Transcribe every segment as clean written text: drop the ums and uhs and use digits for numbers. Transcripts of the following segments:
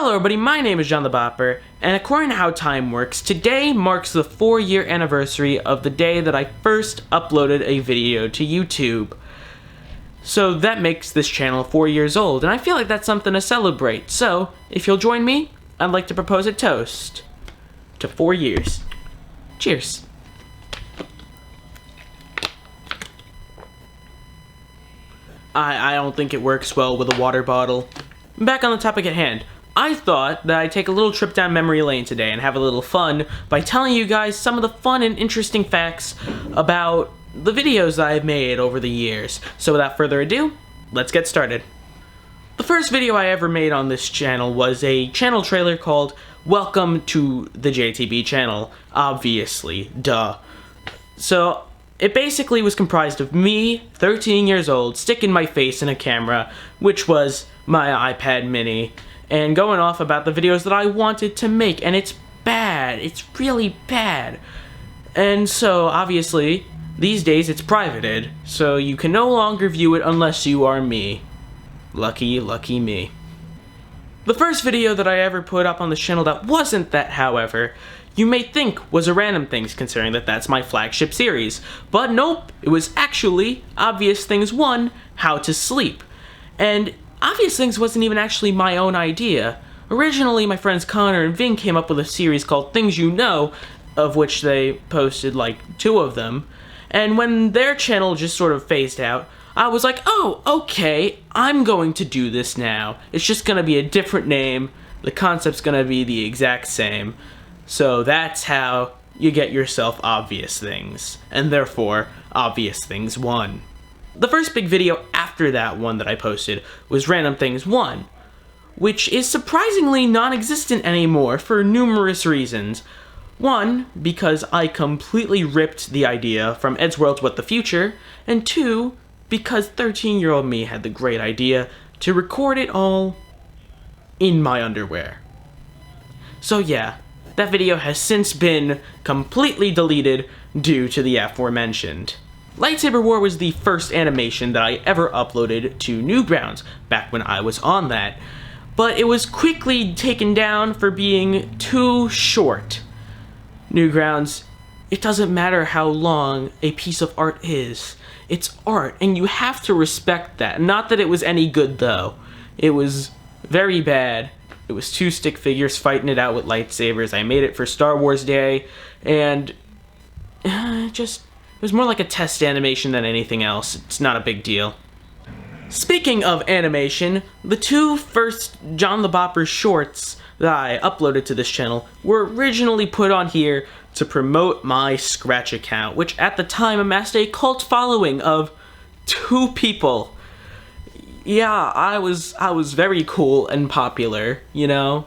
Hello everybody, my name is John the Bopper, and according to how time works, today marks the 4-year anniversary of the day that I first uploaded a video to YouTube. So that makes this channel 4 years old, and I feel like that's something to celebrate. So, if you'll join me, I'd like to propose a toast to 4 years. Cheers. I don't think it works well with a water bottle. Back on the topic at hand. I thought that I'd take a little trip down memory lane today and have a little fun by telling you guys some of the fun and interesting facts about the videos that I've made over the years. So without further ado, let's get started. The first video I ever made on this channel was a channel trailer called Welcome to the JTB channel. Obviously, duh. So it basically was comprised of me, 13 years old, sticking my face in a camera, which was my iPad mini, and going off about the videos that I wanted to make, and it's bad. It's really bad. And so, obviously, these days it's privated, so you can no longer view it unless you are me. Lucky, lucky me. The first video that I ever put up on the channel that wasn't that, however, you may think was a Random Things, considering that that's my flagship series. But nope, it was actually Obvious Things 1, How to Sleep. And Obvious Things wasn't even actually my own idea. Originally, my friends Connor and Ving came up with a series called Things You Know, of which they posted like 2 of them. And when their channel just sort of phased out, I was like, oh, okay, I'm going to do this now. It's just gonna be a different name. The concept's gonna be the exact same. So that's how you get yourself Obvious Things, and therefore, Obvious Things 1. The first big video after that one that I posted was Random Things 1, which is surprisingly non-existent anymore for numerous reasons. One, because I completely ripped the idea from Eddsworld's What the Future, and 2, because 13-year-old me had the great idea to record it all in my underwear. So yeah, that video has since been completely deleted due to the aforementioned. Lightsaber War was the first animation that I ever uploaded to Newgrounds, back when I was on that, but it was quickly taken down for being too short. Newgrounds, it doesn't matter how long a piece of art is. It's art, and you have to respect that. Not that it was any good, though. It was very bad. It was 2 stick figures fighting it out with lightsabers. I made it for Star Wars Day, and it was more like a test animation than anything else. It's not a big deal. Speaking of animation, the 2 first John the Bopper shorts that I uploaded to this channel were originally put on here to promote my Scratch account, which at the time amassed a cult following of 2 people. Yeah, I was very cool and popular, you know?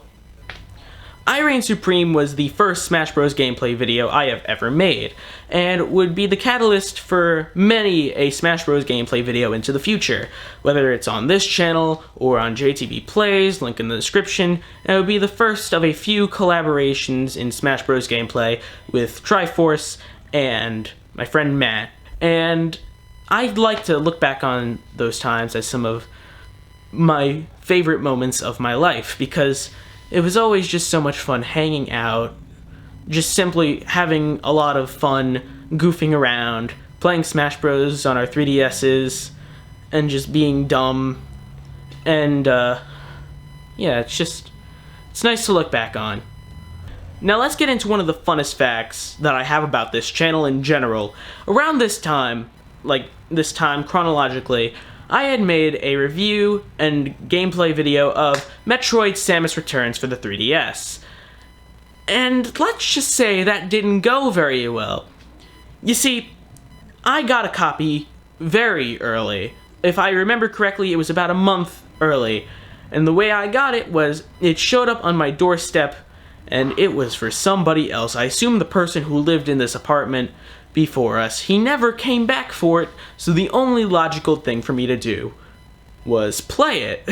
I Reign Supreme was the first Smash Bros. Gameplay video I have ever made, and would be the catalyst for many a Smash Bros. Gameplay video into the future, whether it's on this channel or on JTB Plays, link in the description, and it would be the first of a few collaborations in Smash Bros. Gameplay with Triforce and my friend Matt. And I'd like to look back on those times as some of my favorite moments of my life, because it was always just so much fun hanging out, just simply having a lot of fun goofing around, playing Smash Bros. On our 3DSs, and just being dumb. And, yeah, it's nice to look back on. Now let's get into one of the funnest facts that I have about this channel in general. Around this time, chronologically, I had made a review and gameplay video of Metroid Samus Returns for the 3DS. And let's just say that didn't go very well. You see, I got a copy very early. If I remember correctly, it was about a month early. And the way I got it was, it showed up on my doorstep, and it was for somebody else. I assume the person who lived in this apartment before us. He never came back for it, so the only logical thing for me to do was play it.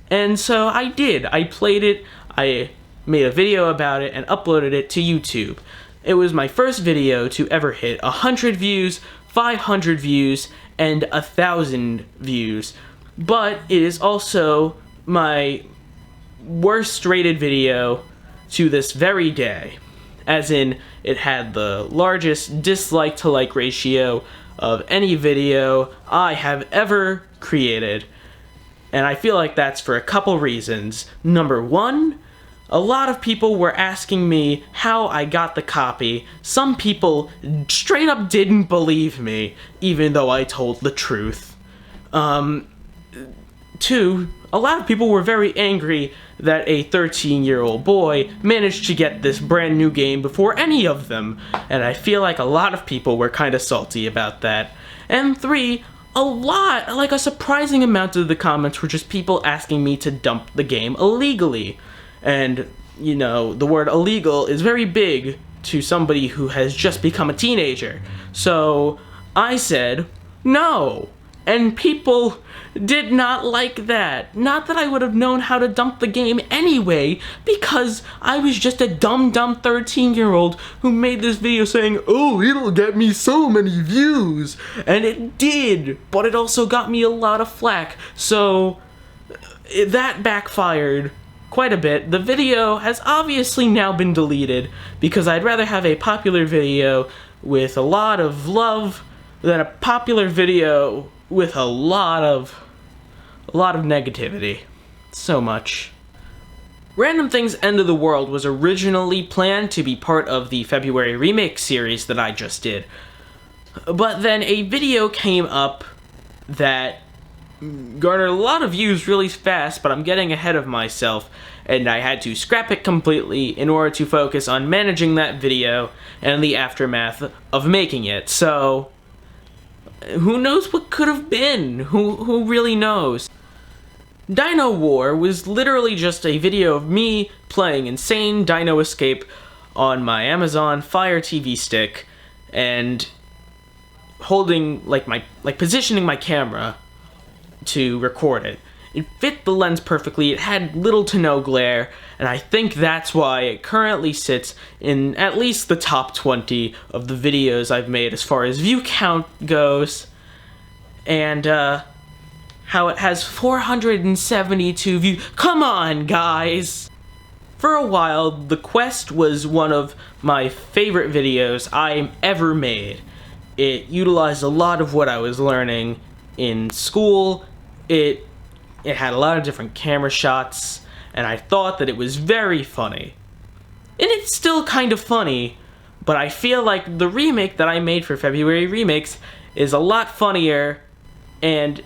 And so I did. I played it, I made a video about it, and uploaded it to YouTube. It was my first video to ever hit 100 views, 500 views, and 1,000 views. But it is also my worst rated video to this very day. As in, it had the largest dislike to like ratio of any video I have ever created. And I feel like that's for a couple reasons. Number one, a lot of people were asking me how I got the copy. Some people straight up didn't believe me, even though I told the truth. Two, a lot of people were very angry that a 13-year-old boy managed to get this brand new game before any of them, and I feel like a lot of people were kind of salty about that. And three, a surprising amount of the comments were just people asking me to dump the game illegally. And, you know, the word illegal is very big to somebody who has just become a teenager. So I said, no. And people did not like that. Not that I would have known how to dump the game anyway, because I was just a dumb 13-year-old who made this video saying, oh, it'll get me so many views. And it did, but it also got me a lot of flack. So that backfired quite a bit. The video has obviously now been deleted because I'd rather have a popular video with a lot of love than a popular video with a lot of negativity. So much. Random Things End of the World was originally planned to be part of the February remake series that I just did. But then a video came up that garnered a lot of views really fast, but I'm getting ahead of myself, and I had to scrap it completely in order to focus on managing that video and the aftermath of making it. So who knows what could have been? Who really knows? Dino War was literally just a video of me playing Insane Dino Escape on my Amazon Fire TV stick and holding positioning my camera to record it. It fit the lens perfectly, it had little to no glare, and I think that's why it currently sits in at least the top 20 of the videos I've made as far as view count goes, and how it has 472 views. Come on, guys! For a while, The Quest was one of my favorite videos I ever made. It utilized a lot of what I was learning in school. It had a lot of different camera shots, and I thought that it was very funny. And it's still kind of funny, but I feel like the remake that I made for February Remakes is a lot funnier. And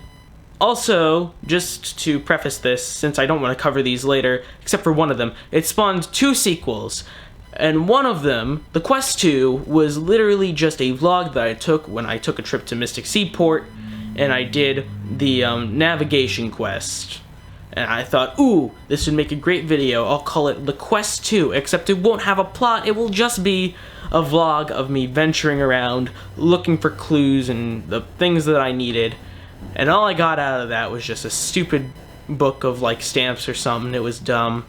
also, just to preface this, since I don't want to cover these later, except for one of them, it spawned 2 sequels. And one of them, The Quest 2, was literally just a vlog that I took when I took a trip to Mystic Seaport, and I did the navigation quest. And I thought, ooh, this would make a great video. I'll call it The Quest 2, except it won't have a plot. It will just be a vlog of me venturing around, looking for clues and the things that I needed. And all I got out of that was just a stupid book of, like, stamps or something. It was dumb.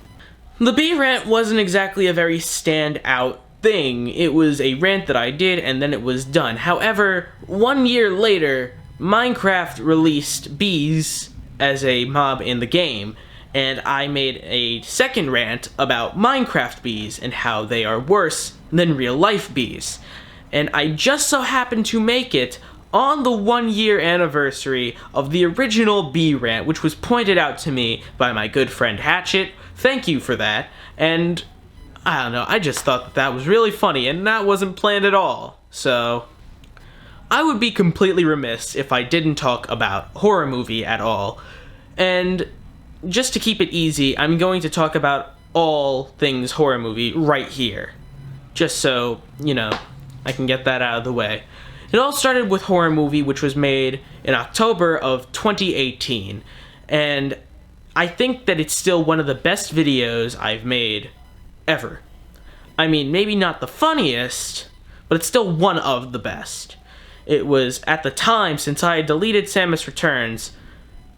The Bee Rant wasn't exactly a very stand-out thing. It was a rant that I did, and then it was done. However, 1 year later, Minecraft released bees as a mob in the game, and I made a second rant about Minecraft bees and how they are worse than real-life bees. And I just so happened to make it on the 1 year anniversary of the original Bee Rant, which was pointed out to me by my good friend Hatchet. Thank you for that. And I don't know, I just thought that that was really funny, and that wasn't planned at all. So I would be completely remiss if I didn't talk about horror movie at all. And just to keep it easy, I'm going to talk about all things horror movie right here. Just so, you know, I can get that out of the way. It all started with Horror Movie, which was made in October of 2018. And I think that it's still one of the best videos I've made ever. I mean, maybe not the funniest, but it's still one of the best. It was, at the time, since I had deleted Samus Returns,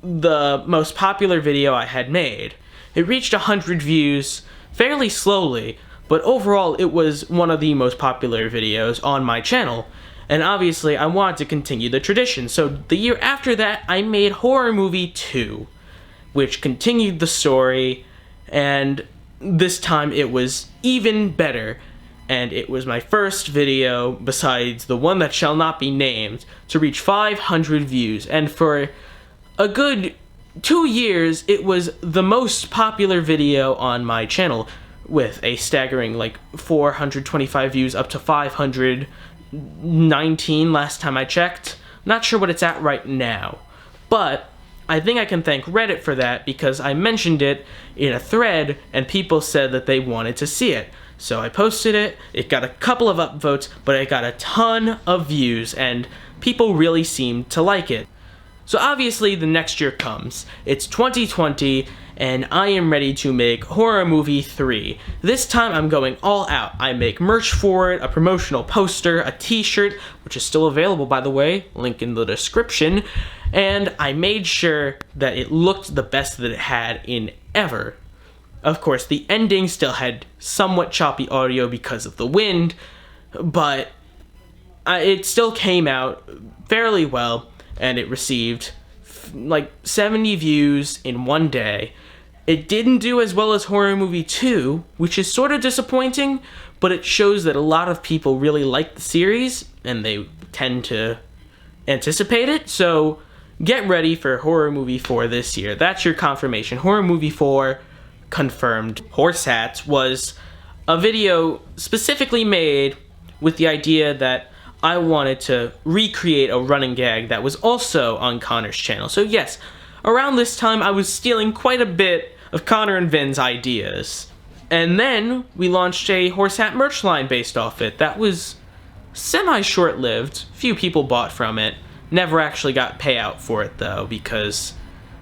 the most popular video I had made. It reached 100 views fairly slowly, but overall it was one of the most popular videos on my channel. And obviously I wanted to continue the tradition, so the year after that I made Horror Movie 2, which continued the story and this time it was even better. And it was my first video, besides the one that shall not be named, to reach 500 views. And for a good 2 years, it was the most popular video on my channel, with a staggering like 425 views up to 519 last time I checked. Not sure what it's at right now, but I think I can thank Reddit for that, because I mentioned it in a thread and people said that they wanted to see it. So I posted it, it got a couple of upvotes, but it got a ton of views, and people really seemed to like it. So obviously the next year comes. It's 2020, and I am ready to make Horror Movie 3. This time I'm going all out. I make merch for it, a promotional poster, a t-shirt, which is still available by the way, link in the description, and I made sure that it looked the best that it had in ever. Of course, the ending still had somewhat choppy audio because of the wind, but it still came out fairly well, and it received like 70 views in one day. It didn't do as well as Horror Movie 2, which is sort of disappointing, but it shows that a lot of people really like the series, and they tend to anticipate it, so get ready for Horror Movie 4 this year. That's your confirmation. Horror Movie 4 confirmed. Horse Hats was a video specifically made with the idea that I wanted to recreate a running gag that was also on Connor's channel. So yes, around this time I was stealing quite a bit of Connor and Vin's ideas. And then we launched a Horse Hat merch line based off it. That was semi-short-lived. Few people bought from it. Never actually got payout for it though, because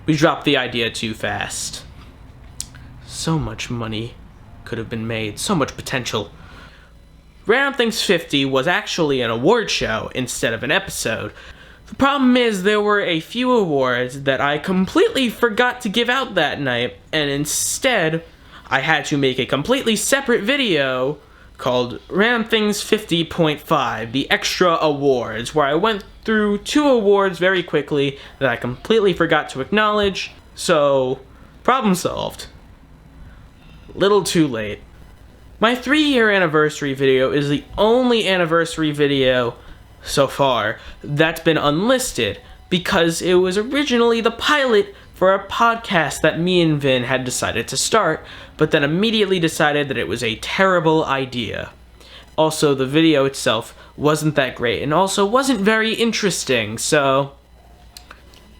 we dropped the idea too fast. So much money could have been made, so much potential. Random Things 50 was actually an award show instead of an episode. The problem is there were a few awards that I completely forgot to give out that night, and instead I had to make a completely separate video called Random Things 50.5, the extra awards, where I went through 2 awards very quickly that I completely forgot to acknowledge, so problem solved. Little too late. My 3-year anniversary video is the only anniversary video so far that's been unlisted, because it was originally the pilot for a podcast that me and Vin had decided to start, but then immediately decided that it was a terrible idea. Also, the video itself wasn't that great, and also wasn't very interesting, so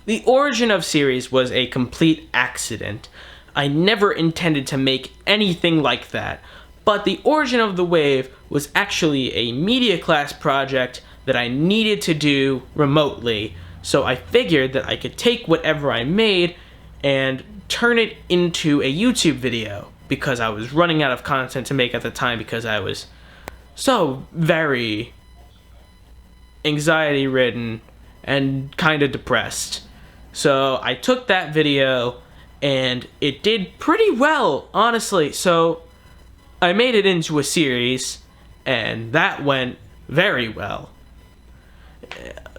the origin of series was a complete accident. I never intended to make anything like that, but the origin of the wave was actually a media class project that I needed to do remotely, so I figured that I could take whatever I made and turn it into a YouTube video, because I was running out of content to make at the time, because I was so very anxiety-ridden and kind of depressed. So I took that video, and it did pretty well, honestly, so I made it into a series, and that went very well.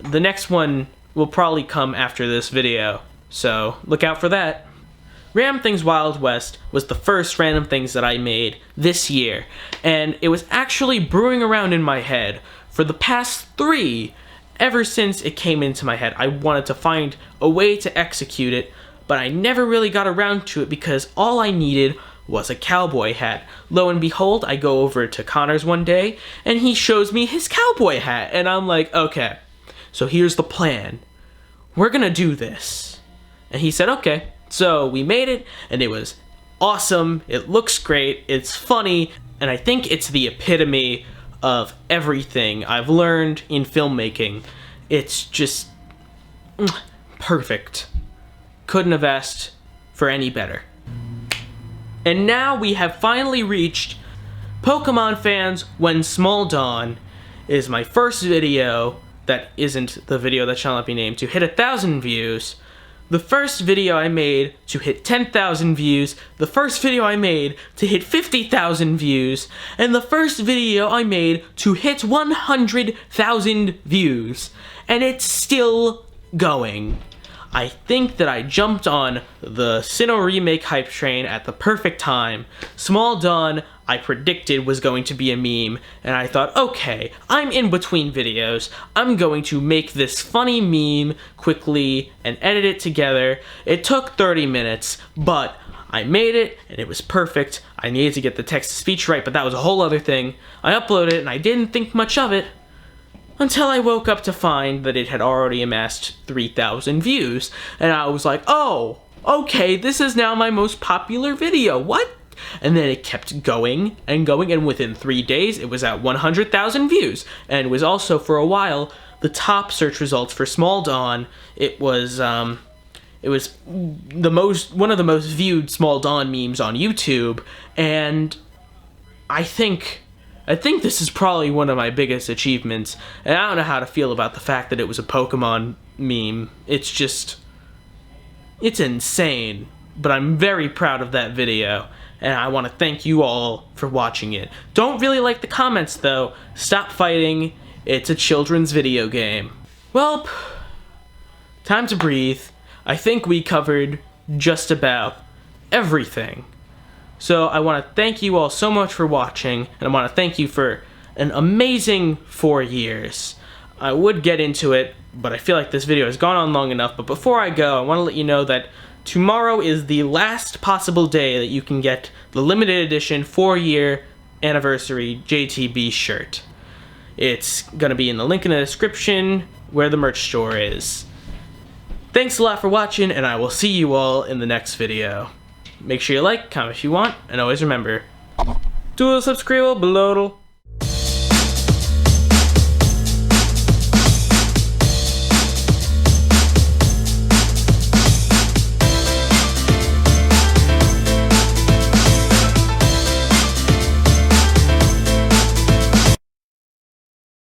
The next one will probably come after this video, so look out for that. Random Things Wild West was the first Random Things that I made this year, and it was actually brewing around in my head for the past 3. Ever since it came into my head, I wanted to find a way to execute it, but I never really got around to it because all I needed was a cowboy hat. Lo and behold, I go over to Connor's one day, and he shows me his cowboy hat, and I'm like, okay, so here's the plan. We're gonna do this. And he said, okay. So we made it, and it was awesome, it looks great, it's funny, and I think it's the epitome of everything I've learned in filmmaking. It's just perfect. Couldn't have asked for any better. And now we have finally reached Pokemon Fans When Small Dawn is my first video that isn't the video that shall not be named to hit 1,000 views. The first video I made to hit 10,000 views, the first video I made to hit 50,000 views, and the first video I made to hit 100,000 views. And it's still going. I think that I jumped on the Sinnoh remake hype train at the perfect time. Small Dawn, I predicted was going to be a meme, and I thought, okay, I'm in between videos. I'm going to make this funny meme quickly and edit it together. It took 30 minutes, but I made it, and it was perfect. I needed to get the text-to-speech right, but that was a whole other thing. I uploaded it, and I didn't think much of it until I woke up to find that it had already amassed 3,000 views. And I was like, oh, okay, this is now my most popular video. What? And then it kept going, and within 3 days, it was at 100,000 views. And it was also, for a while, the top search results for Small Dawn. It was one of the most viewed Small Dawn memes on YouTube, and I think this is probably one of my biggest achievements, and I don't know how to feel about the fact that it was a Pokemon meme. It's insane, but I'm very proud of that video, and I want to thank you all for watching it. Don't really like the comments, though. Stop fighting. It's a children's video game. Well, time to breathe. I think we covered just about everything. So I want to thank you all so much for watching, and I want to thank you for an amazing 4 years. I would get into it, but I feel like this video has gone on long enough. But before I go, I want to let you know that tomorrow is the last possible day that you can get the limited edition 4-year anniversary JTB shirt. It's going to be in the link in the description where the merch store is. Thanks a lot for watching, and I will see you all in the next video. Make sure you like, comment if you want, and always remember, do a subscribe below.